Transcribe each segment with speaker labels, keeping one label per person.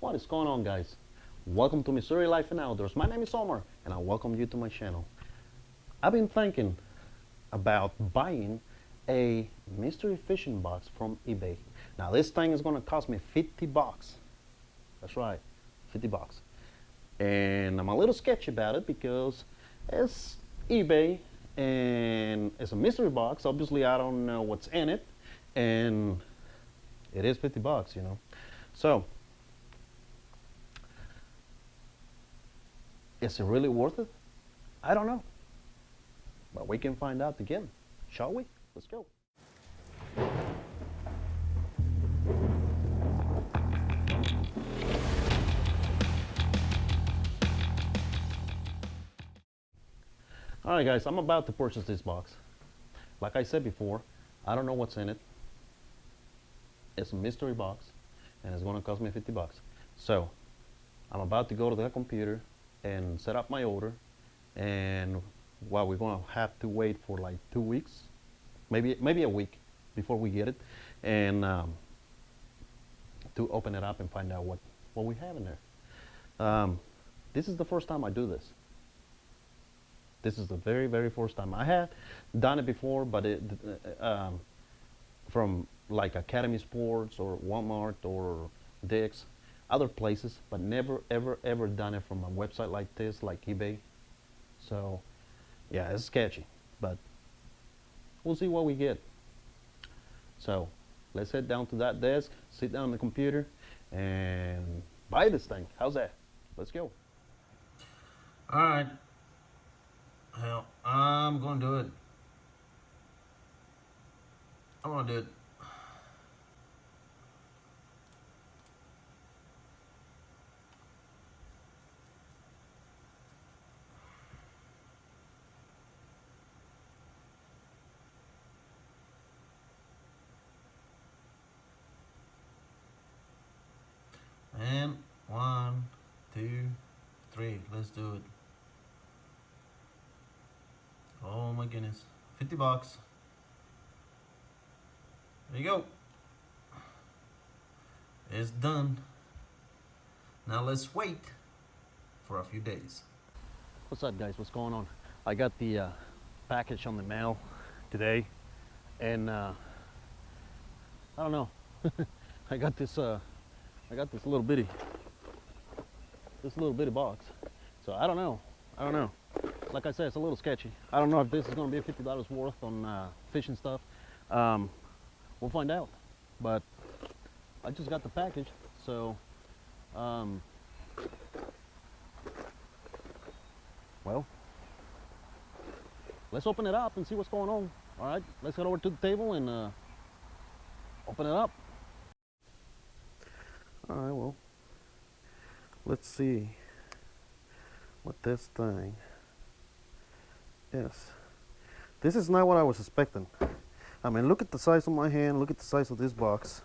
Speaker 1: What is going on, guys? Welcome to Missouri Life and Outdoors. My name is Omar and I welcome you to my channel. I've been thinking about buying a mystery fishing box from eBay. Now this thing is going to cost me 50 bucks. That's right, 50 bucks. And I'm a little sketchy about it because it's eBay and it's a mystery box. Obviously I don't know what's in it, and it is 50 bucks, you know. So is it really worth it? I don't know. But we can find out together, shall we? Let's go. Alright guys, I'm about to purchase this box. Like I said before, I don't know what's in it. It's a mystery box and it's going to cost me 50 bucks. So I'm about to go to the computer and set up my order, and well, we're going to have to wait for like 2 weeks, maybe a week before we get it, and to open it up and find out what we have in there. This is the first time I do this. This is the very first time. I had done it before, but from like Academy Sports or Walmart or Dick's, other places, but never ever done it from a website like this, like eBay. So yeah, it's sketchy, but we'll see what we get. So let's head down to that desk, sit down on the computer, and buy this thing. How's that? Let's go. All right. Well, I'm gonna do it. I'm gonna do it. And 1, 2, 3. Let's do it. Oh my goodness. 50 bucks. There you go. It's done. Now let's wait for a few days. What's up, guys? What's going on? I got the package on the mail today, and I don't know. I got this little bitty box. So I don't know. Like I said, it's a little sketchy. I don't know if this is going to be $50 worth on fishing stuff. We'll find out. But I just got the package, so well, let's open it up and see what's going on. All right, let's head over to the table and open it up. All right, well, let's see what this thing is. This is not what I was expecting. I mean, look at the size of my hand, look at the size of this box.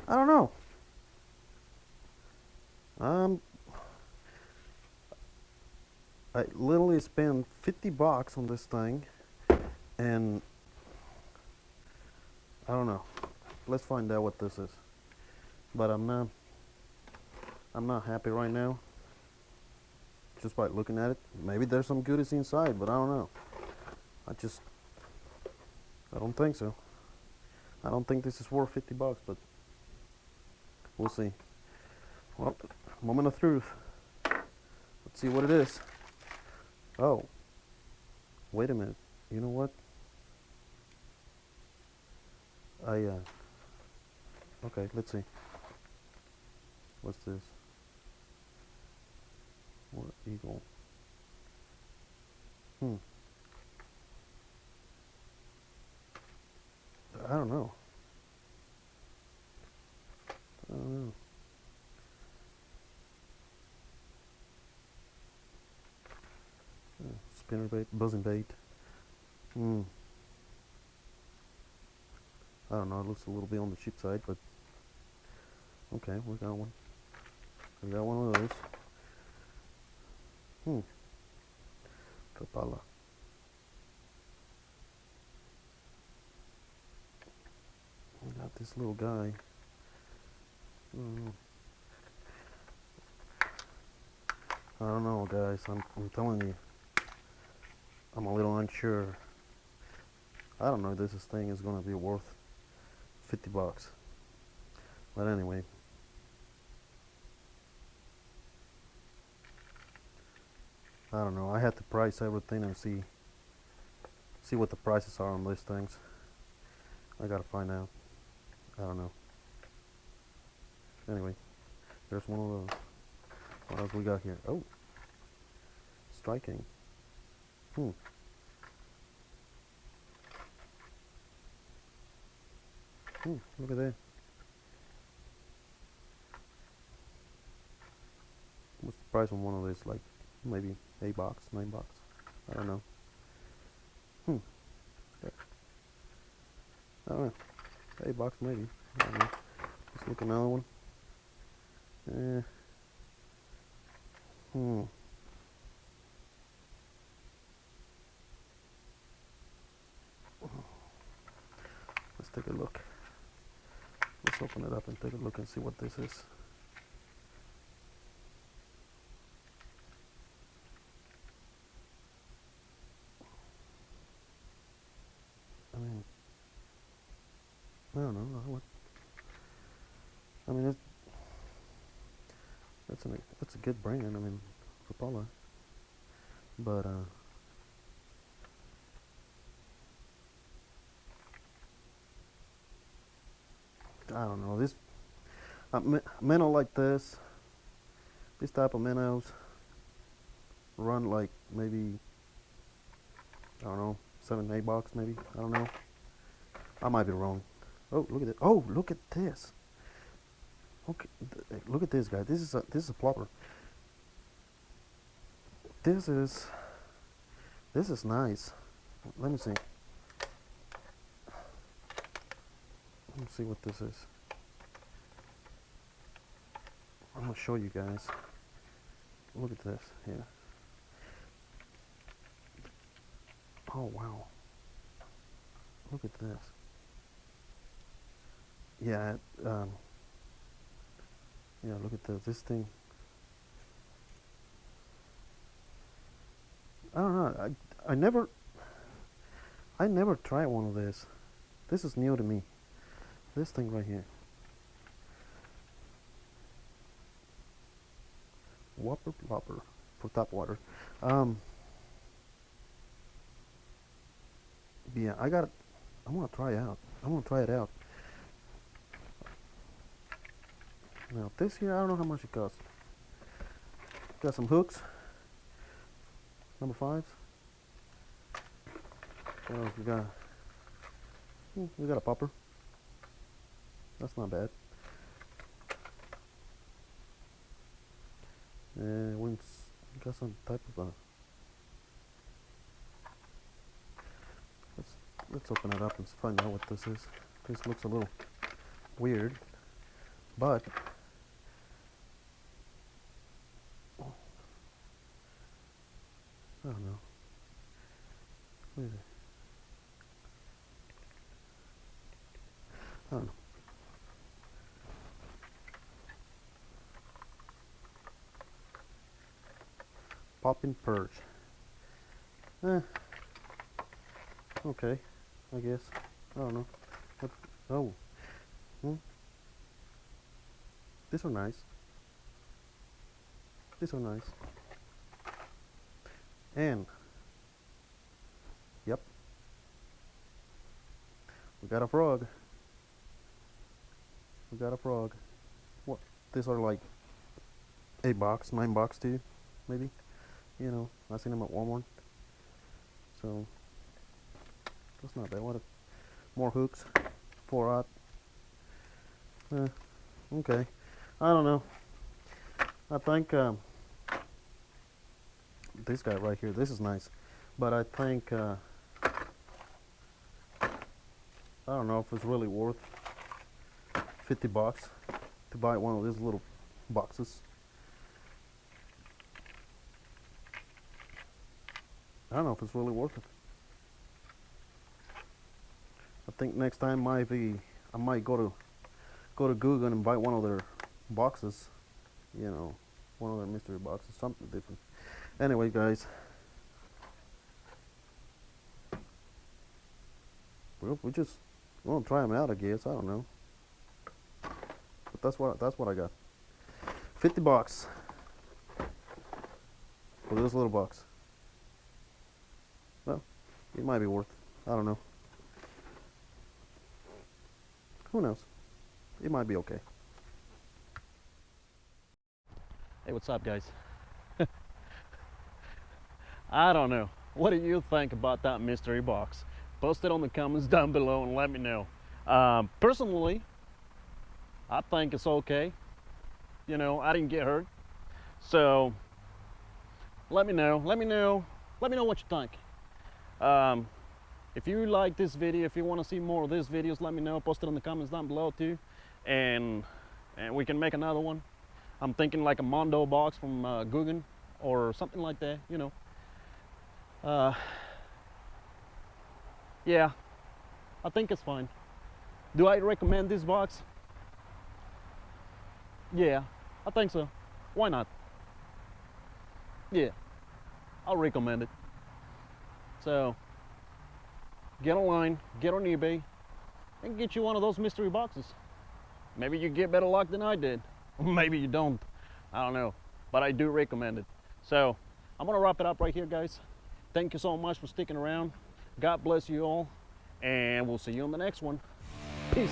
Speaker 1: I don't know. I literally spent 50 bucks on this thing, and I don't know. Let's find out what this is. But I'm not happy right now. Just by looking at it. Maybe there's some goodies inside, but I don't know. I don't think so. I don't think this is worth 50 bucks, but we'll see. Well, moment of truth. Let's see what it is. Oh, wait a minute. You know what? Okay, let's see. What's this? What eagle? I don't know. Spinner bait, buzzing bait. I don't know, it looks a little bit on the cheap side, but okay, we got one. We got one of those. Trapala. We got this little guy. I don't know, guys. I'm telling you, I'm a little unsure. I don't know if this thing is gonna be worth 50 bucks. But anyway, I don't know. I had to price everything and see what the prices are on these things. I gotta find out. I don't know. Anyway, there's one of those. What else we got here? Oh, striking. Hmm. Look at that. What's the price on one of these? Like maybe $8, $9. I don't know. Hmm. I don't know. $8 maybe. I don't know. Let's look at another one. Eh. Hmm. Let's take a look. Let's open it up and take a look and see what this is. I mean, I don't know. I mean, that's a good brand. I mean, for Paula. But I don't know. This minnow like this type of minnows run like maybe, I don't know, $7, $8 maybe. I don't know. I might be wrong. Oh, look at it. Oh, look at this. Okay, look at this, guy. This is a plopper. This is nice. Let me see. Let me see what this is. I'm gonna show you guys. Look at this here. Oh wow. Look at this. Yeah. Yeah. Look at this. This thing. I don't know. I never tried one of this. This is new to me. This thing right here. Whopper plopper for tap water. Yeah, I'm gonna try it out. I'm gonna try it out. Now this here, I don't know how much it costs. Got some hooks. Number 5s. What else we got? We got a popper. That's not bad. And we got some type of let's open it up and find out what this is. This looks a little weird, but I don't know. What is it? I don't know. Popping perch. Okay, I guess. I don't know. What? Oh. These are nice. These are nice. And yep, we got a frog. We got a frog. What? These are like $8, $9 too, maybe. You know, I seen them at Walmart. So that's not bad. More hooks, 4/0. Okay. I don't know. I think this guy right here. This is nice, but I think I don't know if it's really worth 50 bucks to buy one of these little boxes. I don't know if it's really worth it. I think next time I might go to Google and buy one of their boxes. You know, one of their mystery boxes, something different. Anyway, guys, well, we just want to try them out, I guess. I don't know, but that's what I got. 50 bucks for this little box. Well, it might be worth it. I don't know. Who knows? It might be okay. Hey, what's up, guys? I don't know. What do you think about that mystery box? Post it on the comments down below and let me know. Personally, I think it's okay. You know, I didn't get hurt. So, let me know. Let me know what you think. If you like this video, if you want to see more of these videos, let me know. Post it in the comments down below too. And we can make another one. I'm thinking like a Mondo box from Guggen or something like that, you know. Yeah, I think it's fine. Do I recommend this box? Yeah, I think so. Why not? Yeah, I'll recommend it. So, get online, get on eBay, and get you one of those mystery boxes. Maybe you get better luck than I did. Maybe you don't. I don't know. But I do recommend it. So, I'm going to wrap it up right here, guys. Thank you so much for sticking around. God bless you all. And we'll see you on the next one. Peace.